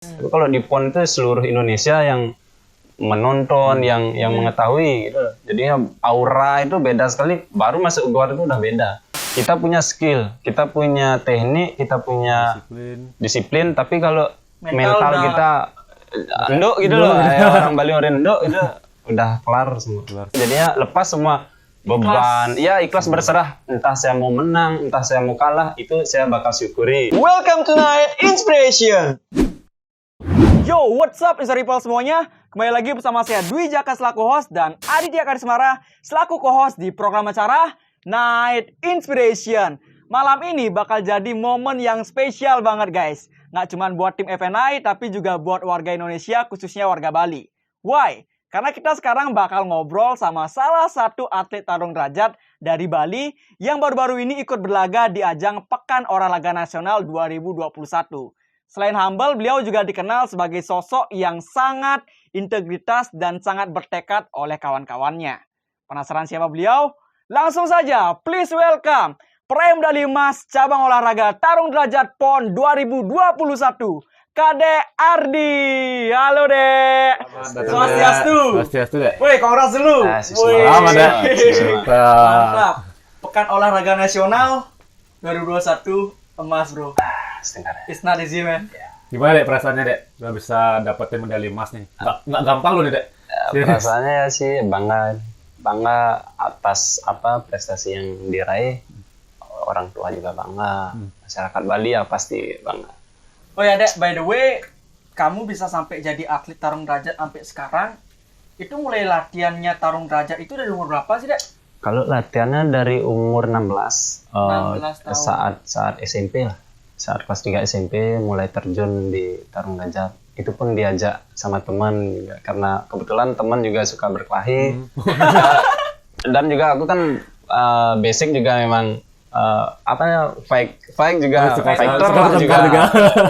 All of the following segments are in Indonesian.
Tapi kalau di PON itu seluruh Indonesia yang menonton, yang mengetahui gitu. Jadinya aura itu beda sekali. Baru masuk gor itu udah beda. Kita punya skill, kita punya teknik, kita punya disiplin, tapi kalau mental kita endok gitu loh. Orang Bali orang endok itu udah kelar semua. Jadinya lepas semua beban. Ya ikhlas berserah. Entah saya mau menang, entah saya mau kalah, itu saya bakal syukuri. Welcome to Night Inspiration. Yo, what's up Insta People semuanya? Kembali lagi bersama saya Dwi Jaka selaku host dan Aditya Karismara selaku co-host di program acara Night Inspiration. Malam ini bakal jadi momen yang spesial banget guys. Nggak cuma buat tim FNI tapi juga buat warga Indonesia khususnya warga Bali. Why? Karena kita sekarang bakal ngobrol sama salah satu atlet tarung derajat dari Bali yang baru-baru ini ikut berlaga di ajang Pekan Olahraga Nasional 2021. Selain humble, beliau juga dikenal sebagai sosok yang sangat integritas dan sangat bertekad oleh kawan-kawannya. Penasaran siapa beliau? Langsung saja, please welcome peraih medali emas cabang olahraga tarung derajat PON 2021, Kadek Ardi. Halo Dek. Swastiastu, Dek. Woi, kongres dulu. Selamat, Dek. Mantap. Pekan Olahraga Nasional 2021 emas, Bro. It's not easy, man. Gimana, Dek, perasaannya, Dek? Udah bisa dapetin medali emas nih. Nggak gampang loh nih, Dek. Perasaannya ya sih bangga atas prestasi yang diraih. Orang tua juga bangga, masyarakat Bali ya pasti bangga. Oh ya Dek, by the way, kamu bisa sampai jadi atlet tarung derajat sampai sekarang, itu mulai latihannya tarung derajat itu dari umur berapa sih Dek? Kalau latihannya dari umur 16 tahun. saat SMP lah. Saat kelas 3 SMP mulai terjun di tarung derajat. Itu pun diajak sama teman juga, karena kebetulan teman juga suka berkelahi. Dan juga aku kan basic juga memang fight juga, fighter lah juga.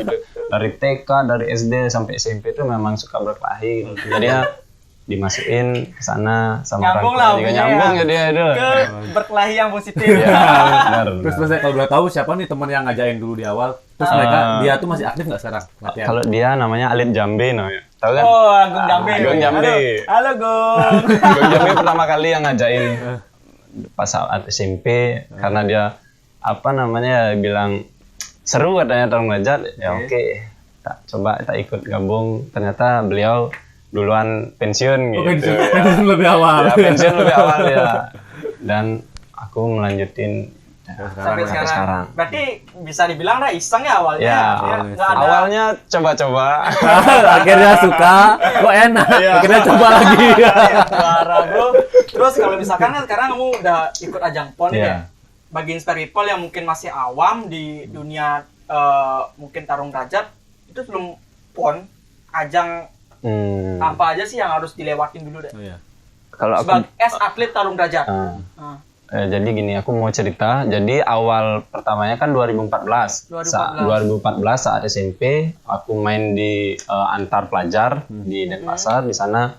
Gitu. Dari TK, dari SD sampai SMP itu memang suka berkelahi. Gitu. Jadi ya dimasukin ke sana sama nyambung orang tua lah, juga nyambung ya dia itu. Ke berkelahi yang positif. Ya, benar. Terus kalau boleh tahu siapa nih teman yang ngajain dulu di awal? Terus dia tuh masih aktif nggak sekarang latihan? Kalau dia namanya Alit Jambe namanya. Tahu kan? Oh, Agung Jambe. Agung Jambe. Halo Gung. Agung Jambe pertama kali yang ngajain pas saat SMP karena dia bilang seru katanya tarung derajat. Ya oke. Coba kita ikut gabung. Ternyata beliau duluan pensiun gitu. Pensiun lebih awal. Ya, pensiun lebih awal ya. Dan aku melanjutin sampai sekarang. Berarti bisa dibilang dah iseng ya awalnya. Ya, nggak ada. awalnya coba-coba. Akhirnya suka, kok enak. Akhirnya coba lagi. Parah bro. Terus kalau misalkan kan sekarang kamu udah ikut ajang PON ya. Bagi Inspire People yang mungkin masih awam di dunia mungkin tarung derajat, itu sebelum PON ajang apa aja sih yang harus dilewatin dulu deh? Kalau aku sebagai atlet tarung derajat. Jadi gini, aku mau cerita. Jadi awal pertamanya kan 2014. 2014 saat SMP, aku main di antar pelajar di Denpasar. Di sana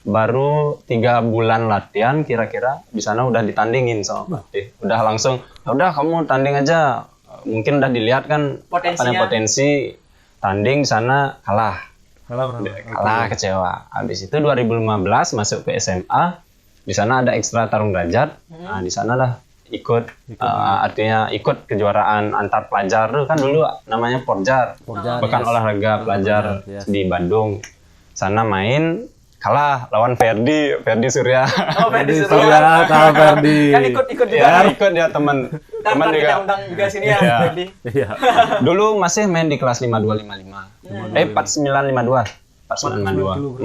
baru 3 bulan latihan kira-kira. Di sana udah ditandingin sama pelatih. Udah langsung, udah kamu tanding aja. Mungkin udah dilihat kan potensi. Tanding di sana kalah kecewa. Habis itu 2015 masuk ke SMA. Di sana ada ekstra tarung derajat. Nah, di sana lah ikut artinya ikut kejuaraan antar pelajar tuh kan dulu namanya Porjar. Pekan Olahraga Pelajar di Bandung. Sana main kalah lawan Ferdi Surya. Oh, Ferdi Surya, tahu Ferdi. Kan ikut juga. Ya, ikut dia teman juga. Undang juga sini ya, Ferdi. Iya. Dulu masih main di kelas 5255. 4952. 4952.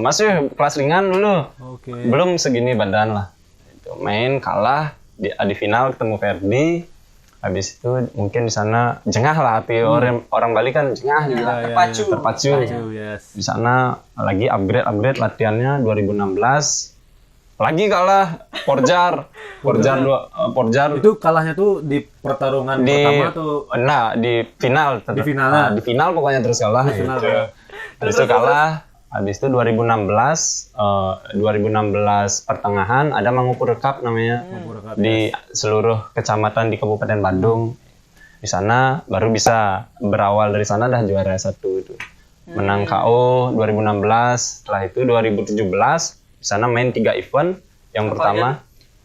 Masih kelas ringan dulu. Belum segini badan lah. Main kalah di final ketemu Ferdi. Habis itu mungkin di sana jengah lah hati orang Bali kan jengah juga. Terpacu. Di sana lagi upgrade latihannya 2016. Lagi kalah Porjar. Itu kalahnya tuh di pertarungan pertama tuh. Nah, di final. Di final pokoknya terus kalah. Terus itu kalah. Habis itu 2016 pertengahan ada Mangupur Cup namanya. Di seluruh kecamatan di Kabupaten Bandung. Di sana baru bisa berawal dari sana dah juara 1 itu. Menang KO 2016. Setelah itu 2017 di sana main 3 event. Yang pertama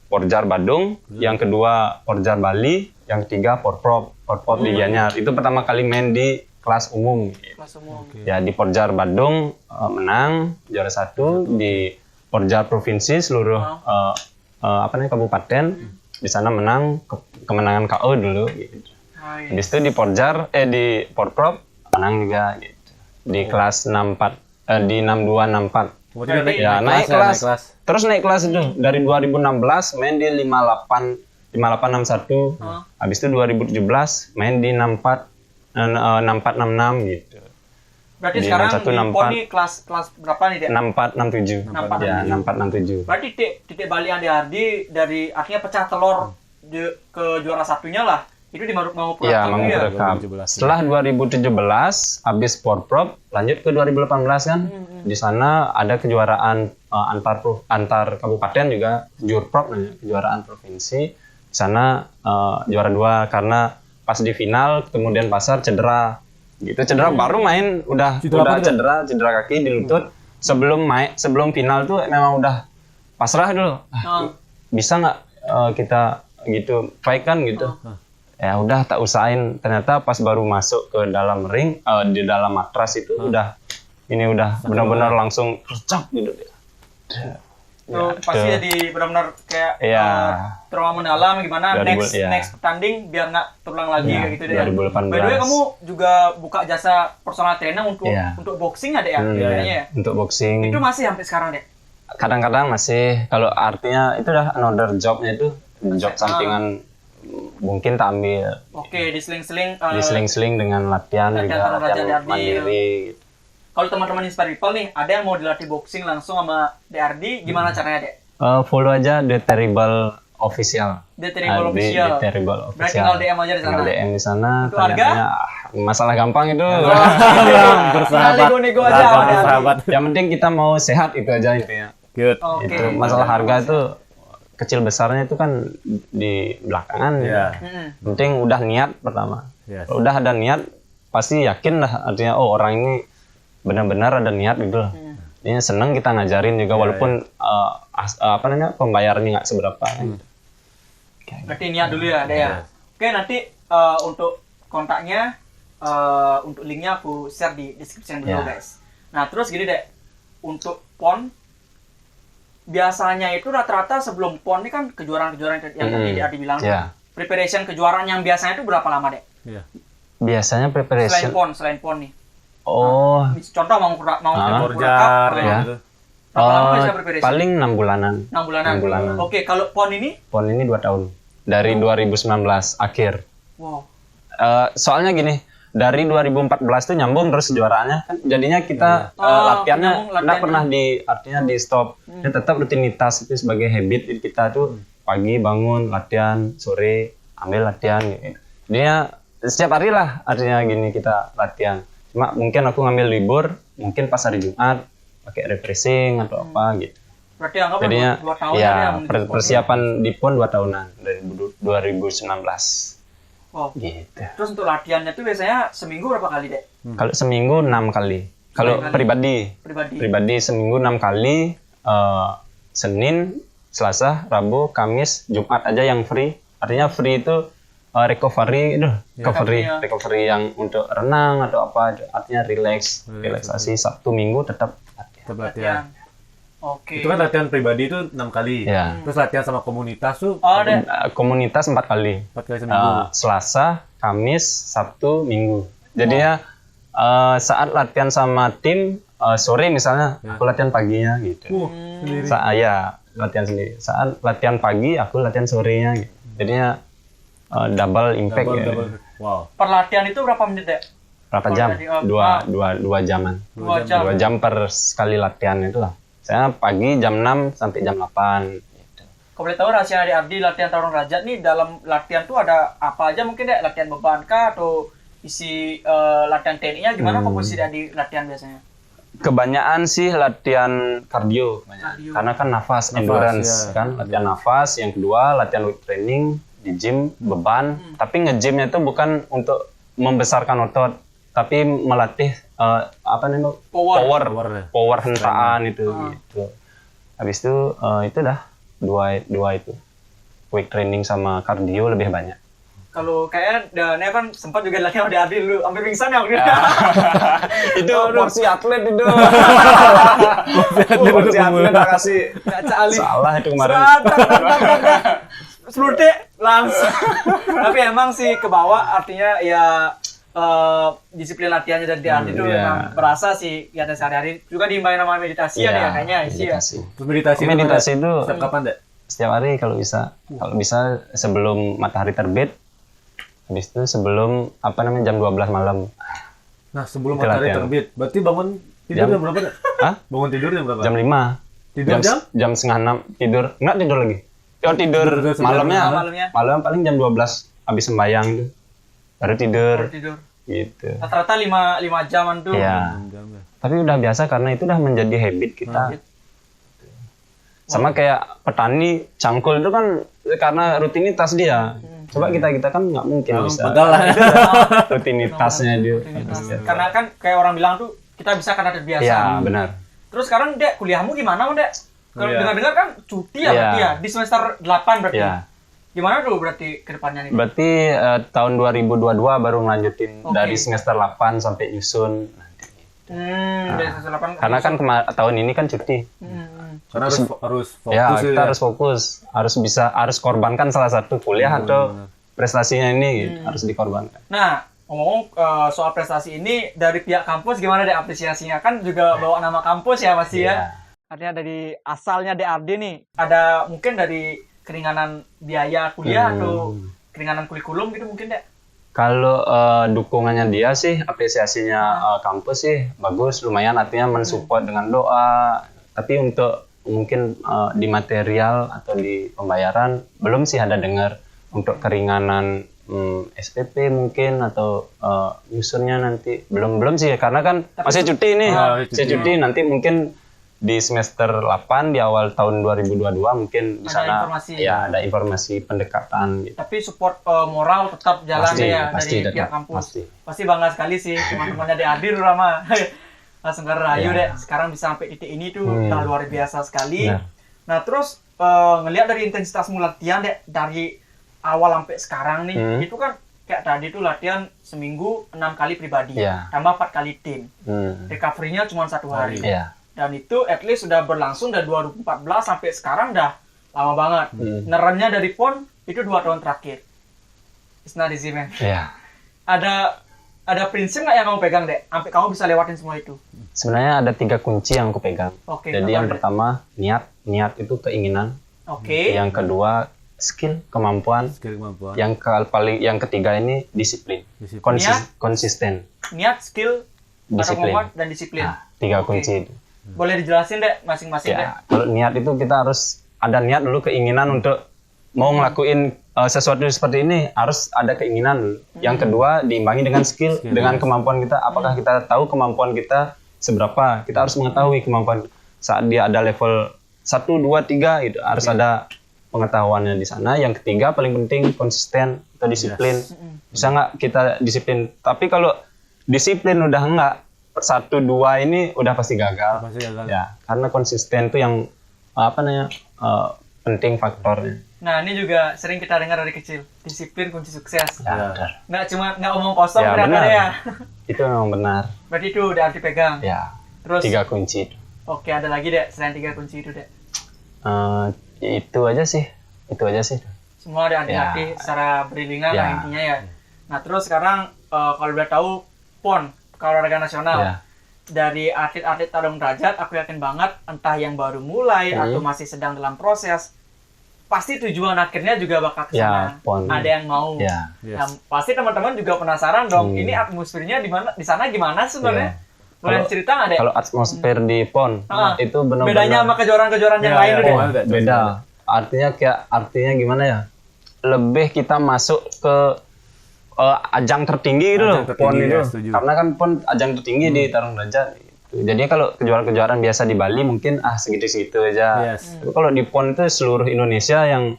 Porjar Badung, yang kedua Porjar Bali, yang ketiga Porprov di Gianyar. Itu pertama kali main di kelas umum. Kelas umum. Ya di Porjar Badung menang juara 1, di Porjar provinsi seluruh kabupaten di sana menang kemenangan KO dulu gitu. Habis itu di Porjar di Porprov menang juga gitu. Di kelas 64 di 62 64. Kemudian Naik kelas. Terus naik kelas itu dari 2016 main di 5861. Habis itu 2017 main di 6466 gitu. Berarti Di sekarang 61, di PON ini kelas berapa nih, Dek? 6467. 6467. Ya, 6467. Berarti titik balik Ade Ardi dari artinya pecah telur ke juara satunya lah. Itu di mau Iya, Mamuju Cup. Setelah 2017 habis Porprov lanjut ke 2018 kan. Di sana ada kejuaraan antar kabupaten juga Jurprov namanya, kejuaraan provinsi. Di sana juara 2 karena pas di final kemudian Pasar cedera. Gitu cedera baru main udah cedera kaki di lutut. Sebelum final tuh memang udah pasrah dulu. Bisa nggak kita gitu fight kan gitu. Ya udah tak usahain, ternyata pas baru masuk ke dalam ring di dalam matras itu udah benar-benar langsung kercap gitu. Pasti jadi benar-benar kayak trauma mendalam gimana next pertanding biar nggak terulang lagi kayak gitu deh. 2018. By the way kamu juga buka jasa personal trainer untuk boxing ada ya? Ya? Untuk boxing. Itu masih sampai sekarang deh? Kadang-kadang masih, kalau artinya itu udah another jobnya itu job sampingan. Mungkin tak ambil. Oke, diseling-seling dengan latihan mandiri gitu. Kalau teman-teman Inspire People nih, ada yang mau dilatih boxing langsung sama DRD, gimana caranya, Dek? Follow aja The Terrible Official. The Terrible Official. Berarti tinggal DM aja di sana. Tinggal DM di sana. Untuk harga? Masalah gampang itu. Bersahabat. Nego aja. Bersahabat. Yang penting kita mau sehat itu aja intinya. Good. Itu masalah harga itu kecil besarnya itu kan di belakangan ya. Penting udah niat pertama. Udah ada niat pasti yakin lah, artinya orang ini benar-benar ada niat gitu loh. Ini seneng kita ngajarin juga walaupun pembayarannya nggak seberapa. Berarti niat dulu ya, Dek ya. Oke, nanti untuk kontaknya untuk linknya aku share di description dulu guys. Nah terus gini Dek, untuk PON biasanya itu rata-rata sebelum PON ini kan kejuaraan-kejuaraan yang tadi Adi bilang. Preparation kejuaraan yang biasanya itu berapa lama, Dek? Biasanya preparation selain PON nih. Contoh mau Porjar gitu. Berapa lama bisa preparation? Paling 6 bulanan. 6 bulanan. Oke, kalau PON ini? PON ini 2 tahun. Dari 2019 akhir. Wow. Soalnya gini, dari 2014 tuh nyambung terus kejuaraannya kan jadinya kita latihannya nggak pernah di stop. Dia tetap rutinitas itu sebagai habit. Jadi kita tuh pagi bangun latihan, sore ambil latihan gitu. Dia setiap hari lah artinya gini kita latihan. Cuma mungkin aku ngambil libur, mungkin pas hari Jumat pakai refreshing atau apa gitu. Berarti anggap jadinya 2 tahun persiapan di PON 2 tahunan dari 2019. Oh. Gitu. Terus untuk latihannya tuh biasanya seminggu berapa kali, Dek? Kalau seminggu 6 kali. Kalau pribadi seminggu 6 kali. Senin, Selasa, Rabu, Kamis, Jumat aja yang free. Artinya free itu recovery yang untuk renang atau apa. Artinya relaksasi. Sabtu Minggu tetap latihan. Oke. Itu kan latihan pribadi itu 6 kali. Terus latihan sama komunitas tuh? Komunitas 4 kali. 4 kali seminggu. Selasa, Kamis, Sabtu, Minggu. Jadinya saat latihan sama tim sore misalnya aku latihan paginya gitu. Sendiri. Latihan sendiri. Saat latihan pagi aku latihan sorenya gitu. Jadinya double impact gitu. Wow. Perlatihan itu berapa menit, Dek? Berapa jam? 2 jaman. 2 jam per sekali latihan itu lah. Saya pagi jam 6 sampai jam 8 gitu. Kau boleh tahu rahasia Ade Ardi latihan Tarung Derajat nih, dalam latihan tuh ada apa aja mungkin, Dek? Latihan beban kah atau isi latihan tekniknya gimana komposisi Adi latihan biasanya? Kebanyakan sih latihan kardio. Karena kan nafas endurance kan, latihan nafas. Yang kedua latihan weight training di gym beban, tapi nge-gymnya itu bukan untuk membesarkan otot, tapi melatih apa namanya power hentaan itu gitu. Habis itu itu dah dua itu weight training sama kardio lebih banyak. Kalau kayaknya Dania kan sempat juga latihan sama Adi dulu, sampai pingsan ya waktu itu. Itu porsi atlet itu. Porsi atlet tak kasih. Salah itu kemarin. Seluruh langsung. Tapi emang sih ke bawah artinya ya disiplin latihannya dari Adi itu memang berasa sih ya sehari-hari juga diimbangi sama meditasi ya kayaknya isi ya. Meditasi itu setiap kapan, Dek? Setiap hari kalau bisa. Kalau bisa sebelum matahari terbit. Habis itu sebelum jam 12 malam. Nah, sebelum matahari terbit. Berarti bangun tidur jam berapa, Dek? Hah? Bangun tidur jam berapa? Jam 5. Tidur jam setengah 6 tidur. Enggak tidur lagi. Tidur malamnya paling jam 12 habis sembahyang itu. Baru tidur. Gitu. Rata-rata 5 jaman tuh. Iya. Tapi udah biasa karena itu udah menjadi habit kita. Sama kayak petani cangkul itu kan karena rutinitas dia. Coba kita kan nggak mungkin bisa. Betul lah. Rutinitasnya dia. Karena kan kayak orang bilang tuh kita bisa karena terbiasa. Iya, benar. Terus sekarang Dek, kuliahmu gimana, Dek? Kalau dengar-dengar kan cuti ya berarti ya, di semester 8 berarti. Iya. Gimana tuh berarti ke depannya nih? Berarti tahun 2022 baru ngelanjutin dari semester 8 sampai nyusun. Dari semester 8. Karena kan tahun ini kan cuti. Karena harus fokus ya, kita harus fokus, harus korbankan salah satu kuliah atau prestasinya ini gitu, harus dikorbankan. Nah, ngomong soal prestasi ini dari pihak kampus gimana deh apresiasinya? Kan juga bawa nama kampus ya pasti ya. Artinya dari asalnya DRD nih, ada mungkin dari keringanan biaya kuliah atau keringanan kurikulum gitu mungkin deh. Kalau dukungannya dia sih, apresiasinya kampus sih bagus, lumayan artinya mensupport dengan doa. Tapi untuk mungkin di material atau di pembayaran belum sih ada dengar untuk keringanan SPP mungkin atau nyusunnya nanti belum sih karena kan masih cuti nih cuti nanti mungkin di semester 8 di awal tahun 2022 mungkin di sana ada informasi pendekatan gitu. Tapi support moral tetap jalan dari pihak kampus pasti bangga sekali sih teman-temannya di Adir Rama. Langsung rayu deh, sekarang bisa sampai titik ini tuh udah luar biasa sekali. Nah terus ngelihat dari intensitas latihan deh dari awal sampai sekarang nih, itu kan kayak tadi tuh latihan seminggu 6 kali pribadi, tambah 4 kali tim. Recovery-nya cuma 1 hari. Dan itu at least sudah berlangsung dari 2014 sampai sekarang dah lama banget. Nerennya dari PON itu 2 tahun terakhir. It's not easy, man. Ada prinsip nggak yang kamu pegang, Dek? Sampai kamu bisa lewatin semua itu? Sebenarnya ada 3 kunci yang aku pegang. Jadi yang pertama, niat itu keinginan. Yang kedua, skill, kemampuan. Yang ketiga ini disiplin. Konsisten. Niat, skill, disiplin. kemampuan, dan disiplin. Nah, 3 kunci itu. Boleh dijelasin, Dek, masing-masing, Dek? Kalau niat itu kita harus ada niat dulu, keinginan untuk mau ngelakuin sesuatu seperti ini harus ada keinginan dulu. Yang kedua diimbangi dengan skill, dengan kemampuan kita. Apakah kita tahu kemampuan kita seberapa? Kita harus mengetahui kemampuan saat dia ada level 1, 2, 3 gitu. Harus ada pengetahuannya di sana. Yang ketiga paling penting konsisten atau disiplin. Bisa nggak kita disiplin? Tapi kalau disiplin udah enggak, 1, 2 ini udah pasti gagal. Ya, karena konsisten itu yang penting faktornya. Nah, ini juga sering kita dengar dari kecil. Disiplin kunci sukses. Nggak omong kosong benar. Ya. Itu memang benar. Berarti itu udah dipegang. Ya. Terus 3 kunci. Oke, ada lagi, Dek, selain 3 kunci itu, Dek? Itu aja sih. Semua ada hati-hati secara beriringan lah intinya ya. Nah, terus sekarang kalau udah tahu PON, olahraga nasional. Dari atlet-atlet tarung derajat, aku yakin banget entah yang baru mulai atau masih sedang dalam proses, pasti tujuan akhirnya juga bakal ke sana. Ada yang mau. Nah, pasti teman-teman juga penasaran dong, ini atmosfernya di sana gimana sebenarnya? Boleh cerita nggak, Dek? Kalau atmosfer di PON itu benar-benar bedanya sama kejuaraan-kejuaraan yang lain deh. Beda. Artinya gimana ya? Lebih kita masuk ke ajang tertinggi gitu loh, PON itu. Karena kan PON ajang tertinggi di tarung derajat. Jadi kalau kejuaraan-kejuaraan biasa di Bali mungkin segitu-segitu aja. Tapi kalau di PON itu seluruh Indonesia yang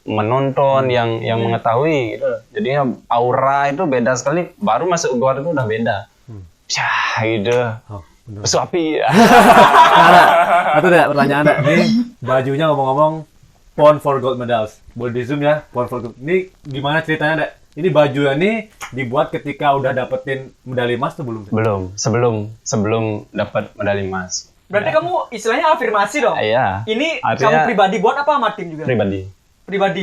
menonton, yang mengetahui gitu. Jadi aura itu beda sekali. Baru masuk gor itu udah beda. gitu. Oh, bener. Suapi. Atau ada pertanyaan ada. Ini bajunya ngomong-ngomong Pon for Gold Medals. Boleh di zoom ya, Pon for Gold. Ini gimana ceritanya, Dek? Ini bajunya nih dibuat ketika udah dapetin medali emas tuh belum? Belum, sebelum dapat medali emas. Berarti kamu istilahnya afirmasi dong? Iya. Ini Artinya- kamu pribadi buat apa sama tim juga? Pribadi. Pribadi.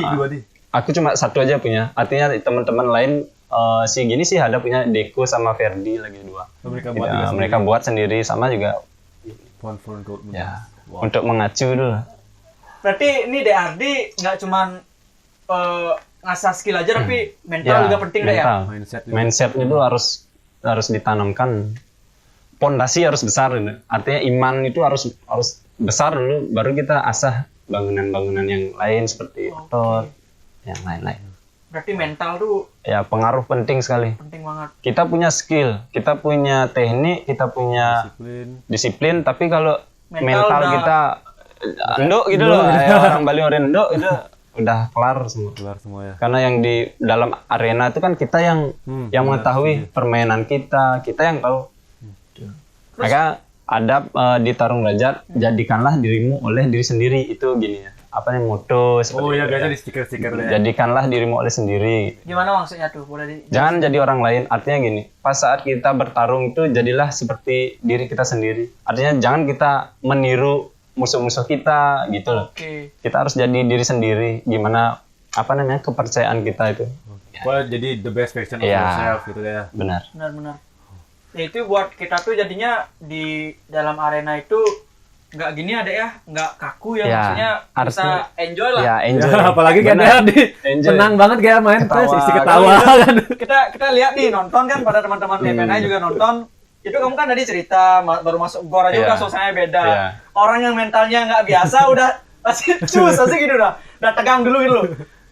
Aku cuma satu aja punya. Artinya teman-teman lain si gini sih ada punya Deko sama Ferdi lagi 2. Mereka buat Ya, juga mereka buat sendiri sama juga Pon for Gold Medals. ya Wow. untuk mengacu dulu. Berarti ini DRD nggak cuman ngasah skill aja, tapi mental juga penting deh ya? mental. Mindset juga. Mindsetnya dulu harus ditanamkan. Pondasi harus besar gitu. Artinya iman itu harus besar dulu, baru kita asah bangunan-bangunan yang lain seperti otot, yang lain-lain. Berarti mental tuh Ya pengaruh penting sekali. penting banget. Kita punya skill, kita punya teknik, kita punya disiplin, tapi kalau Mental mental udah- kita endok gitu loh, kayak orang Bali orang endok itu udah kelar semua. Keluar semua ya. Karena yang di dalam arena itu kan kita yang mengetahui permainan kita yang tahu. Maka ada di tarung derajat, jadikanlah dirimu oleh diri sendiri, itu gini ya. Apa nih moto seperti Oh iya, itu. biasanya di stiker-stiker ya. Jadikanlah dirimu oleh sendiri. Gimana maksudnya tuh? Boleh Jangan jadi orang lain. Artinya gini, pas saat kita bertarung itu jadilah seperti diri kita sendiri. Artinya jangan kita meniru musuh-musuh kita gitu loh. Oke. Kita harus jadi diri sendiri. Gimana kepercayaan kita itu. Wah, jadi the best version of Iya. yourself gitu ya. Benar. Benar-benar. Ya itu buat kita tuh jadinya di dalam arena itu nggak gini ada ya, nggak kaku ya, Ya, maksudnya bisa harusnya- enjoy lah. Ya, enjoy. Ya, apalagi kan Benar. dia Enjoy. senang banget kayak main Ketawa. terus isi ketawa kan. Kita lihat nih, nonton kan pada teman-teman DPNI juga nonton. Itu kamu kan tadi cerita baru masuk gor aja Iya. udah suasananya beda. Iya. Orang yang mentalnya nggak biasa udah pasti cus pasti gitu udah tegang dulu gitu loh.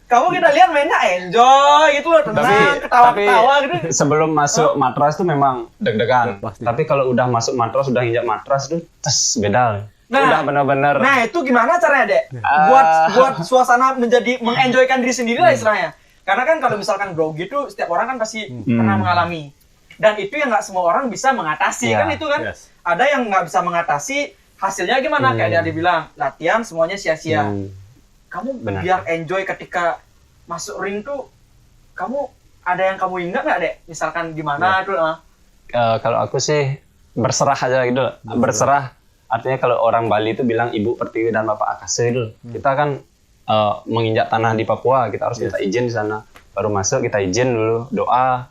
Kamu kita lihat mainnya enjoy gitu loh, tenang, ketawa-ketawa gitu. Sebelum masuk matras tuh memang deg-degan. Pasti. Tapi kalau udah masuk matras, udah injak matras tuh beda. Nah, udah benar-benar. Nah itu gimana caranya Dek? Buat suasana menjadi mengenjoykan diri sendiri lah istilahnya. Karena kan kalau misalkan grogi itu setiap orang kan pasti pernah mengalami. Dan itu yang nggak semua orang bisa mengatasi Iya. kan itu kan. Yes. Ada yang nggak bisa mengatasi, hasilnya gimana? Kayak dia dibilang latihan semuanya sia-sia. Kamu Benar. biar enjoy ketika masuk ring tuh, kamu ada yang kamu ingat nggak Dek? Misalkan gimana tuh? Kalau aku sih berserah aja gitu. Berserah. Artinya kalau orang Bali itu bilang Ibu Pertiwi dan Bapak Akase itu. Kita kan menginjak tanah di Papua, kita harus minta izin di sana. Baru masuk kita izin dulu, doa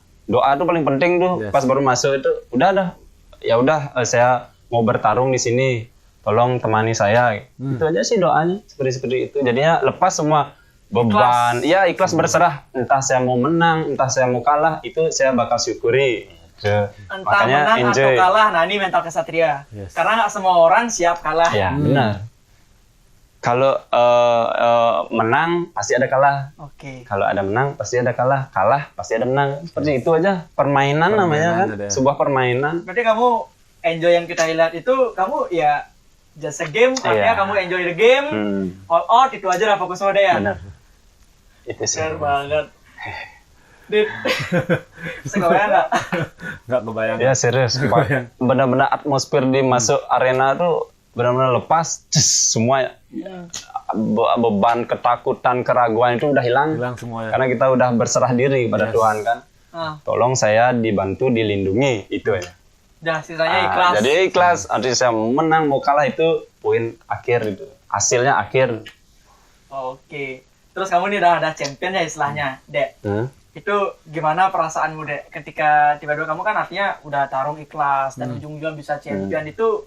tuh paling penting tuh. Yes. Pas baru masuk itu udah ya udah saya mau bertarung di sini, tolong temani saya. Itu aja sih doanya, seperti itu. Jadinya lepas semua beban, ya ikhlas berserah. Entah saya mau menang, entah saya mau kalah, itu saya bakal syukuri. Entah Makanya menang enjoy. atau kalah, nah ini mental kesatria. Yes. Karena nggak semua orang siap kalah. Ya benar. Kalau menang pasti ada kalah. Oke. Kalau ada menang pasti ada kalah. Kalah pasti ada menang. Seperti itu aja. Permainan namanya kan. ada. Sebuah permainan. Berarti kamu enjoy yang kita lihat itu, kamu ya just a game, artinya Iya. kamu enjoy the game, all out, itu aja lah fokus mode ya. Benar. Itu sih. Benar banget. Dit, sekarang nggak? Nggak kebayang. Ya serius. Kebayang. Benar-benar atmosfer di masuk arena tuh benar-benar lepas. Semua beban, ketakutan, keraguan itu udah hilang. Hilang semua ya. Karena kita udah berserah diri pada Yes. Tuhan kan. Ah, Tolong saya dibantu, dilindungi. Itu aja. udah sisanya ikhlas. Jadi ikhlas, artinya saya mau menang mau kalah itu poin akhir itu, hasilnya akhir. Oke. Terus kamu nih udah ada champion ya istilahnya, Dek. Itu gimana perasaanmu, Dek? Ketika tiba-tiba kamu kan artinya udah tarung ikhlas dan ujung-ujungnya bisa champion itu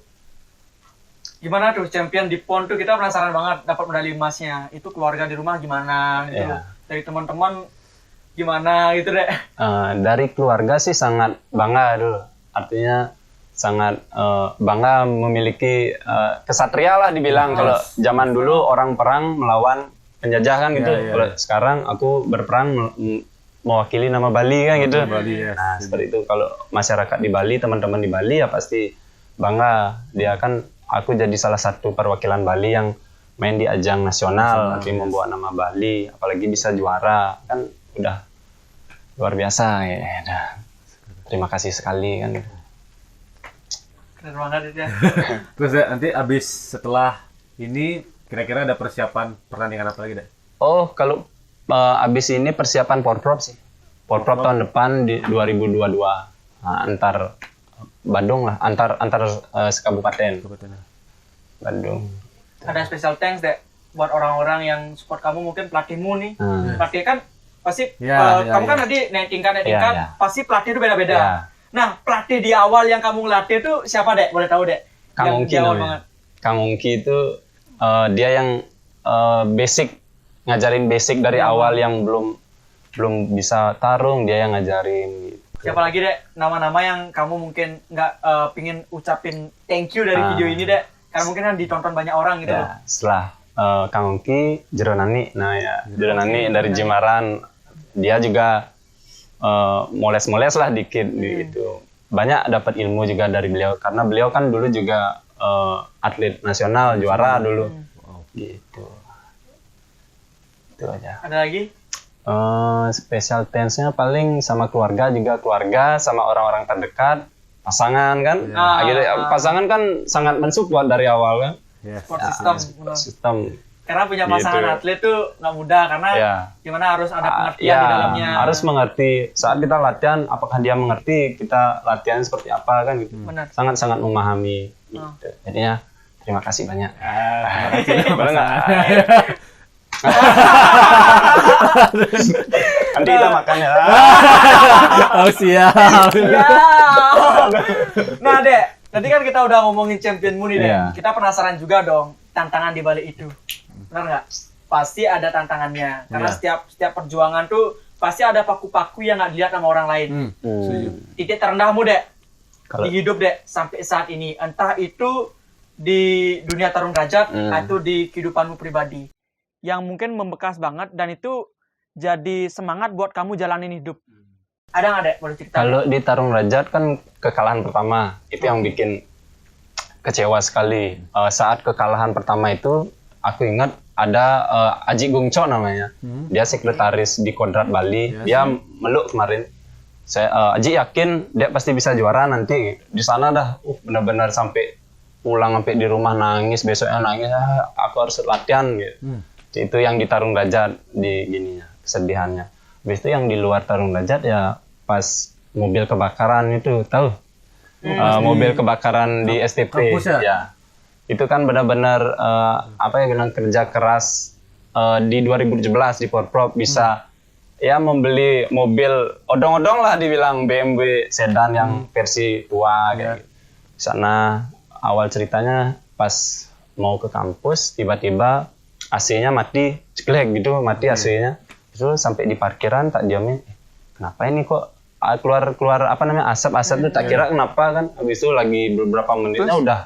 gimana tuh champion di PON tuh, kita penasaran banget dapat medali emasnya. Itu keluarga di rumah gimana gitu. Iya. Dari teman-teman gimana gitu, Dek. Dari keluarga sih sangat bangga dulu, artinya sangat bangga memiliki kesatria lah dibilang. Kalau zaman dulu orang perang melawan penjajah kan gitu. Iya, iya. Kalau sekarang aku berperang mewakili nama Bali kan gitu. Bali, yes. Nah seperti itu. Kalau masyarakat di Bali, teman-teman di Bali ya pasti bangga. Dia kan, aku jadi salah satu perwakilan Bali yang main di ajang nasional, artinya membawa nama Bali, apalagi bisa juara, kan udah luar biasa ya. Terima kasih sekali kan. Keren banget itu ya. Terus Dek, nanti abis setelah ini kira-kira ada persiapan pertandingan apa lagi, Dek? Oh, kalau abis ini persiapan Porprov sih. Porprov tahun depan di 2022. Nah, antar Bandung lah, antar sekabupaten. Bandung. Ada special thanks deh buat orang-orang yang support kamu, mungkin pelatihmu nih. Pelatih kan pasti kamu kan tadi naik tingkat pasti pelatih itu beda-beda. Ya. Nah, pelatih di awal yang kamu ngelatih itu siapa, Dek? Boleh tahu, Dek? Kang Ongki awal namanya. banget. Kang Ongki itu dia yang ngajarin basic dari awal yang belum bisa tarung, dia yang ngajarin gitu. Siapa lagi, Dek? Nama-nama yang kamu mungkin nggak pingin ucapin thank you dari video ini, Dek? Karena mungkin kan ditonton banyak orang gitu loh. Ya, setelah Kang Ongki, Jeronani, Jeronani dari Jimaran, dia juga moles-moles lah dikit gitu. Banyak dapat ilmu juga dari beliau karena beliau kan dulu juga atlet nasional juara dulu. Gitu. Itu aja. Ada lagi? Special thanks-nya paling sama keluarga sama orang-orang terdekat, pasangan kan. Gitu. Pasangan kan sangat mensupport dari awal kan. Support Sistem. Karena punya pasangan Gitu. atlet tuh nggak mudah karena gimana harus ada pengertian di dalamnya. Harus mengerti saat kita latihan, apakah dia mengerti kita latihan seperti apa kan gitu. Benar. Sangat memahami gitu. Jadinya terima kasih banyak. Terima kasih. Boleh nggak? Nanti kita makan ya. Oh siap. Ya. Nah, Dek, tadi kan kita udah ngomongin championmu nih, Dek. Iya. Kita penasaran juga dong tantangan di balik itu. Benar nggak? Pasti ada tantangannya. Karena setiap perjuangan tuh pasti ada paku-paku yang nggak dilihat sama orang lain. Titik terendahmu, Dek, di hidup, Dek, sampai saat ini. Entah itu di dunia tarung derajat atau di kehidupanmu pribadi. Yang mungkin membekas banget dan itu jadi semangat buat kamu jalanin hidup. Ada nggak, Dek? Boleh cerita? Kalau di tarung derajat kan kekalahan pertama itu yang bikin kecewa sekali. Saat kekalahan pertama itu aku ingat ada Aji Gungco namanya. Dia sekretaris di Kodrat Bali. Dia meluk kemarin. Aji yakin dia pasti bisa juara nanti. Di sana dah benar-benar sampai pulang sampai di rumah nangis, besoknya nangis, aku harus latihan gitu. Itu yang di tarung derajat di gininya, kesedihannya. Habis itu yang di luar tarung derajat ya pas mobil kebakaran itu, tahu? Mobil kebakaran di STP. Ya. Itu kan benar-benar kerja keras di 2017 di Porprov bisa ya membeli mobil odong-odong lah dibilang BMW sedan yang versi tua kayak gitu. Di sana awal ceritanya pas mau ke kampus tiba-tiba AC-nya mati, ceklek gitu, mati AC-nya. Terus sampai di parkiran tak diamin, kenapa ini kok keluar asap-asap tuh, tak kira kenapa kan. Habis itu lagi beberapa menitnya udah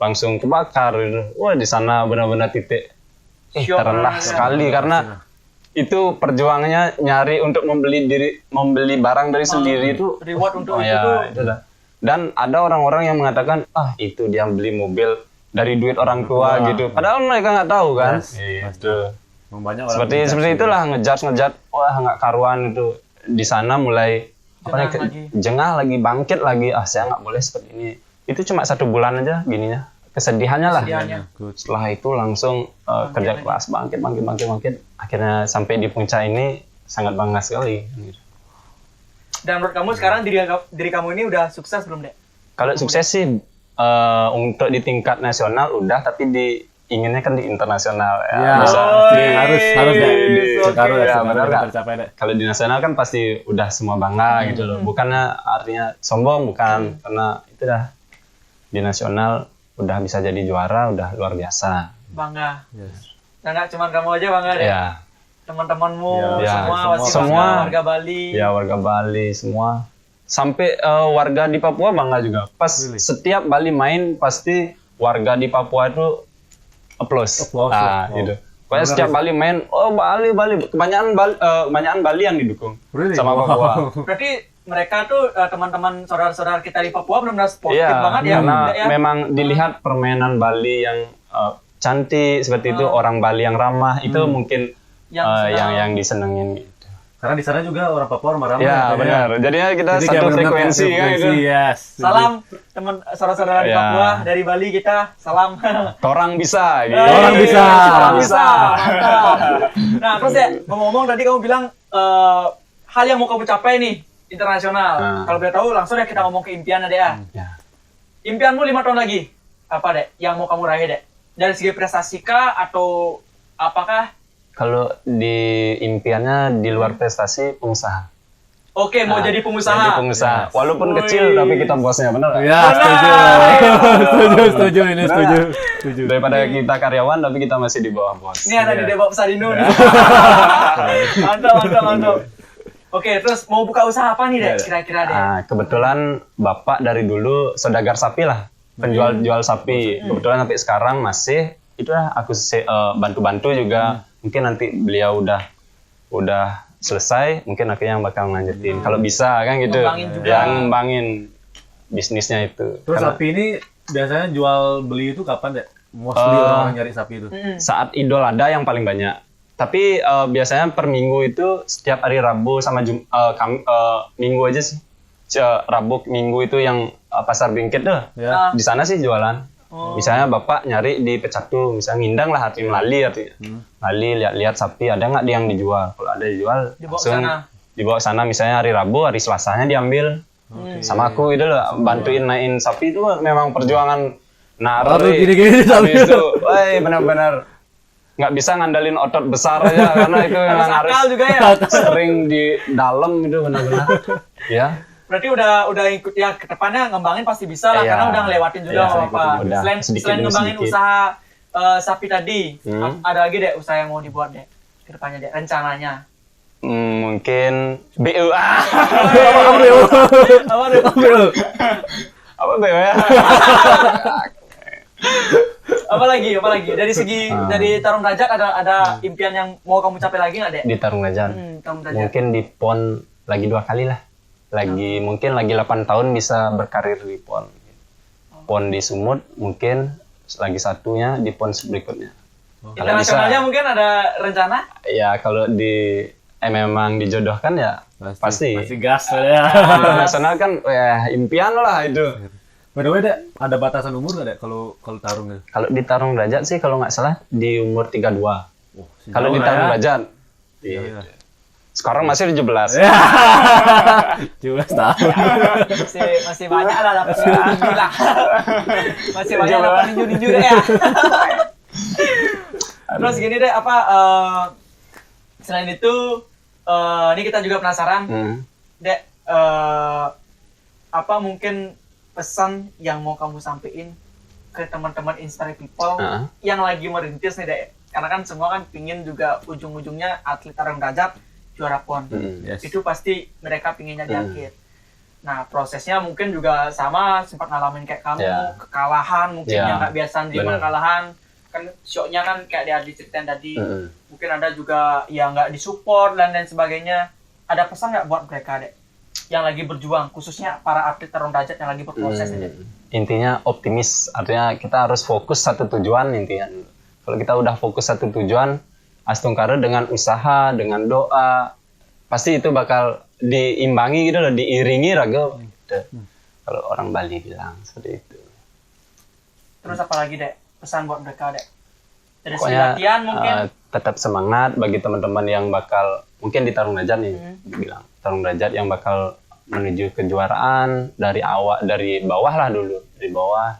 langsung kebakar gitu. Wah, di sana benar-benar titik terendah sekali karena itu perjuangannya nyari untuk membeli barang dari sendiri itu reward untuk itu dah. Dan ada orang-orang yang mengatakan itu dia beli mobil dari duit orang tua gitu. Padahal mereka nggak tahu kan. Gitu. Seperti itulah ngejat nggak karuan itu. Di sana mulai jengah lagi, bangkit lagi. Saya nggak boleh seperti ini. Itu cuma 1 bulan aja gininya. Kesedihannya lah. Setelah itu langsung kerja keras, bangkit. Akhirnya sampai di puncak ini sangat bangga sekali. Dan menurut kamu sekarang diri kamu ini udah sukses belum, Dek? Kalau sukses sih untuk di tingkat nasional udah, tapi inginnya kan di internasional ya. Kalau di nasional kan pasti udah semua bangga gitu loh. Bukannya artinya sombong, bukan, karena itu dah di nasional udah bisa jadi juara, udah luar biasa. Bangga. Nah, nggak cuma kamu aja bangga, Dek. Ya. Teman-temanmu semua warga Bali. Ya, warga Bali semua. Sampai warga di Papua bangga juga. Pas setiap Bali main pasti warga di Papua itu applause. Gitu. Pokoknya setiap Bali main, Bali. Kebanyakan Bali yang didukung sama Papua. Berarti mereka tuh teman-teman saudara-saudara kita di Papua benar-benar sportif banget ya. Karena memang dilihat permainan Bali yang cantik seperti itu, orang Bali yang ramah itu mungkin yang disenengin gitu. Karena di sana juga orang Papua ramah-ramah. Ya benar. Jadinya kita Jadi satu kayak benar-benar frekuensi kan itu. Yes. Salam teman saudara-saudara di Ya. Papua, dari Bali kita, salam. Torang bisa. Gitu. Orang bisa. Orang bisa. Mantap. Nah, terus ya, ngomong-ngomong tadi kamu bilang hal yang mau kamu capai nih internasional. Nah. Kalau boleh tahu langsung ya kita ngomong ke impian Dek ya. Ya. Impianmu 5 tahun lagi apa Dek? Yang mau kamu raih Dek? Dari segi prestasi kah atau apakah? Kalau di impiannya di luar prestasi pengusaha. Oke, mau Nah, jadi pengusaha. Jadi pengusaha. Yes. Walaupun Wih. kecil tapi kita bosnya benar. nggak? Ya, setuju ini, setuju. Daripada kita karyawan tapi kita masih di bawah bos. Ini ada di Iya. Depok Sadino nih. Mantap. Oke, terus mau buka usaha apa nih Dek? Kira-kira Dek? Nah, kebetulan bapak dari dulu saudagar sapi lah, penjual sapi. Kebetulan sampai sekarang masih. Itulah aku bantu-bantu juga. Mungkin nanti beliau udah selesai, mungkin akhirnya yang bakal lanjutin. Kalau bisa kan gitu. Ngembangin juga. Yang ngembangin bisnisnya itu. Terus Karena sapi ini biasanya jual beli itu kapan, Dek? Mostly orang nyari sapi itu. saat Idul Adha yang paling banyak. Tapi biasanya per minggu itu setiap hari Rabu sama Minggu aja sih. Rabu Minggu itu yang pasar bingkit tuh. Ya. Di sana sih jualan. Misalnya bapak nyari di Pecatu, misalnya ngindang lah hati melali artinya. Lali lihat-lihat sapi ada nggak yang dijual. Kalau ada dijual Dibawa langsung sana. dibawa sana, misalnya hari Rabu, hari Selasanya diambil. Sama aku itu loh, bantuin naikin sapi itu memang perjuangan Aduh, narik. gini-gini Habis itu, benar-benar nggak bisa ngandalin otot besar aja karena itu memang Harus harus akal juga ya. sering di dalam itu benar-benar. Ya. Berarti udah ikut ya ke depannya ngembangin pasti bisa lah Iya. karena udah ngelewatin juga Iya, sama saya apa. ikutin udah. Selain Sedikit selain demi ngembangin sedikit. usaha sapi tadi, Hmm. ada lagi deh usaha yang mau dibuat deh ke depannya deh rencananya. Mungkin BU Apa deh? apa BU ya? Apa lagi? Dari segi dari Tarung Derajat ada impian yang mau kamu capai lagi nggak deh? Di Tarung Derajat. Tarung Derajat. Mungkin di PON lagi 2 kali lah. Mungkin lagi 8 tahun bisa berkarir di PON. PON di Sumut, mungkin lagi satunya di PON berikutnya. Kalau bisa, Internasionalnya mungkin ada rencana? ya kalau memang dijodohkan ya pasti. Masih gas ya. Internasional kan ya impian lah itu. By the way, Dek, ada batasan umur nggak, Dek, kalau tarung gitu? Kalau di Tarung Derajat sih kalau nggak salah di umur 32. Kalau di jauh lah Tarung ya. Derajat. Iya. Sekarang masih 17. 17 tahun. Masih banyak lah dapat ninju lah. Masih banyak dapat ninju deh ya. Terus gini deh selain itu ini kita juga penasaran dek apa mungkin pesan yang mau kamu sampaikan ke teman-teman Inspire People yang lagi merintis nih dek, karena kan semua kan pingin juga ujung-ujungnya atlet tarung derajat juara PON. Yes. Itu pasti mereka pinginnya di atlet. Nah prosesnya mungkin juga sama, sempat ngalamin kayak kamu, kekalahan mungkin yang nggak biasa nerima kekalahan, kan show-nya kan kayak dia diceritain tadi, mungkin ada juga yang nggak disupport dan lain sebagainya. Ada pesan nggak buat mereka dek yang lagi berjuang, khususnya para atlet tarung derajat yang lagi berproses dek? Intinya optimis, artinya kita harus fokus satu tujuan intinya. Kalau kita udah fokus satu tujuan, Astungkara dengan usaha, dengan doa, pasti itu bakal diimbangi gitu loh, diiringi raga. Kalau orang Bali bilang seperti itu. Terus apa lagi dek pesan buat mereka dek? Dari segi Pokoknya latihan mungkin? tetap semangat bagi teman-teman yang bakal mungkin di Tarung Derajat nih, bilang Tarung Derajat yang bakal menuju kejuaraan dari bawah lah dulu, dari bawah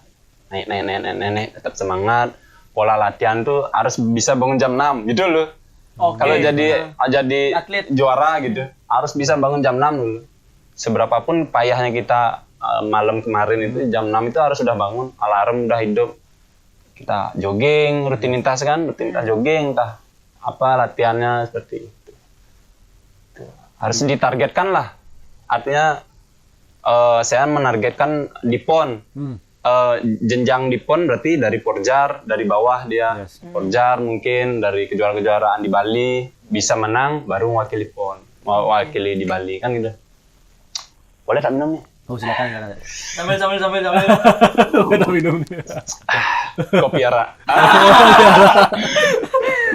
naik, tetap semangat. Pola latihan tuh harus bisa bangun jam 6 gitu loh. Kalau jadi atlet juara gitu, harus bisa bangun jam 6 dulu. Seberapapun payahnya kita malam kemarin itu jam 6 itu harus sudah bangun, alarm udah hidup. Kita jogging, rutinitas jogging, entah apa latihannya seperti itu. Harus ditargetkan lah. Artinya saya menargetkan di PON. Jenjang di PON berarti dari Porjar, dari bawah dia. Porjar mungkin dari kejuaraan di Bali bisa menang baru mewakili PON, mewakili di Bali kan gitu. Boleh tak minum nih? Oh, silakan kan. sambil Kita minum. Kopi ara.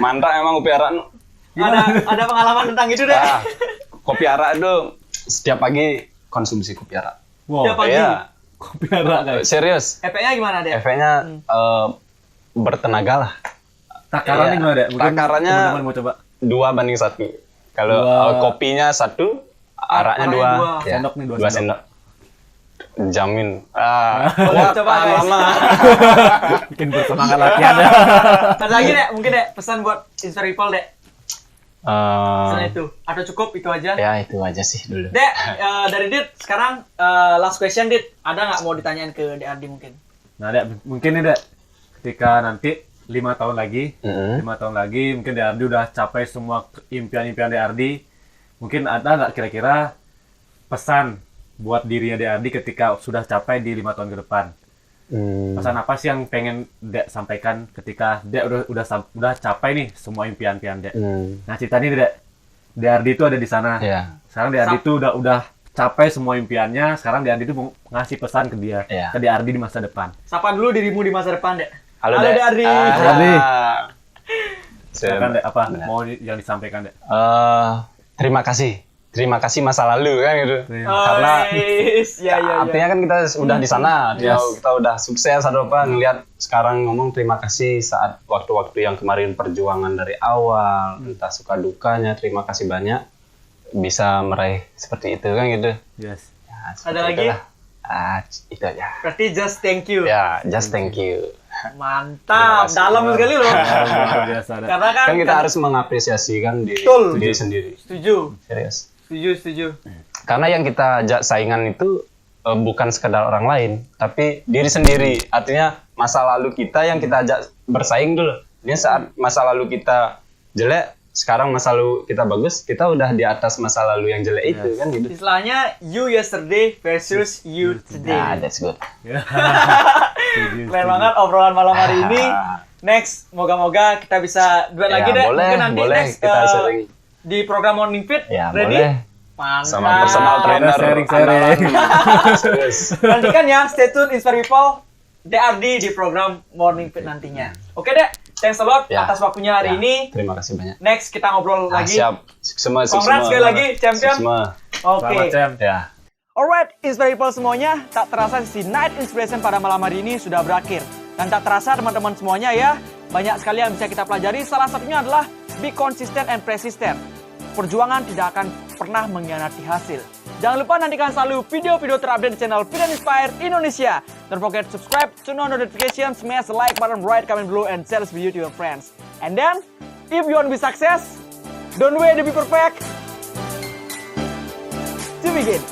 Mantap emang kopi ara. Ada pengalaman tentang itu deh. Ah, kopi arak itu setiap pagi konsumsi kopi arak. Wow, Setiap pagi. Iya, kopi arak guys. serius. Efeknya gimana deh? Efeknya bertenaga lah. Takarannya Iya. gimana deh? Mungkin Takarannya teman-teman mau coba. 2:1. Kalau kopinya 1, araknya 2. dua. Ya, Sendok nih, 2 2 sendok. Jamin. Coba, guys. lama. Bikin bersemangat latihan. Ada lagi deh, mungkin deh pesan buat Inspire People deh. Pesan itu. Atau cukup itu aja? Ya itu aja sih dulu. Dek, dari Dit, sekarang last question Dit. Ada nggak mau ditanyain ke DRD mungkin? Nah, Dek, mungkin nih, Dek, ketika nanti 5 tahun lagi, Mm-hmm. 5 tahun lagi, mungkin DRD udah capai semua impian-impian DRD. Mungkin ada nggak kira-kira pesan buat dirinya DRD ketika sudah capai di 5 tahun ke depan? Pesan apa sih yang pengen Dek sampaikan ketika Dek udah capai nih semua impian-impian Dek? Nah, cerita nih, Dek. DRD itu ada di sana. Ya. Sekarang DRD itu udah capai semua impiannya. Sekarang DRD itu mau ngasih pesan ke dia, Iya. ke DRD di masa depan. Sapa dulu dirimu di masa depan Dek. Halo, Halo Dek. DRD. DRD. Silakan, Silakan, Dek, apa mau yang disampaikan, Dek? terima kasih. Terima kasih masa lalu kan gitu. Iya. Karena ya. artinya kan kita udah di sana, Yes. kita udah sukses atau apa, ngelihat sekarang ngomong terima kasih saat waktu-waktu yang kemarin perjuangan dari awal, entah suka dukanya, terima kasih banyak bisa meraih seperti itu kan gitu. Yes. Ya, seperti Ada lagi? itulah. Itu aja. Berarti just thank you. Ya, just thank you. Mantap, dalam sekali loh. Luar biasa, Dek. Karena kan, Kan kita harus mengapresiasi kan Betul. diri sendiri. setuju, Serius. setuju. Karena yang kita ajak saingan itu bukan sekedar orang lain, tapi diri sendiri. Artinya masa lalu kita yang kita ajak bersaing dulu. Ini saat masa lalu kita jelek, sekarang masa lalu kita bagus, kita udah di atas masa lalu yang jelek itu kan gitu. Istilahnya you yesterday versus you today. Nah, that's good. Setuju, Keren setuju. banget obrolan malam hari ini. Next, moga-moga kita bisa duet lagi deh. Boleh, Mungkin nanti boleh next kita sering. di program Morning Fit. Ya, Ready? boleh. Mantap. Sama personal trainer sharing-sharing. andalan. Serius. Nantikan ya, stay tune Inspire People DRD di program Morning Fit nantinya. Oke deh, thanks a lot Ya. atas waktunya hari Ya, ini. Terima kasih banyak. Next kita ngobrol lagi. Siap. Semua. Congrats sekali lagi, champion. Semua. Oke. Selamat, Cem. Ya. Alright, Inspire People semuanya, tak terasa sesi Night Inspiration pada malam hari ini sudah berakhir. Dan tak terasa teman-teman semuanya ya, banyak sekali yang bisa kita pelajari. Salah satunya adalah be consistent and persistent. Perjuangan tidak akan pernah mengkhianati hasil. Jangan lupa nantikan selalu video-video terupdate di channel Fit and Inspire Indonesia. Don't forget to subscribe, turn on notifications, smash the like button right comment below and share this video to your friends. And then, if you want to be success, don't wait to be perfect. To begin.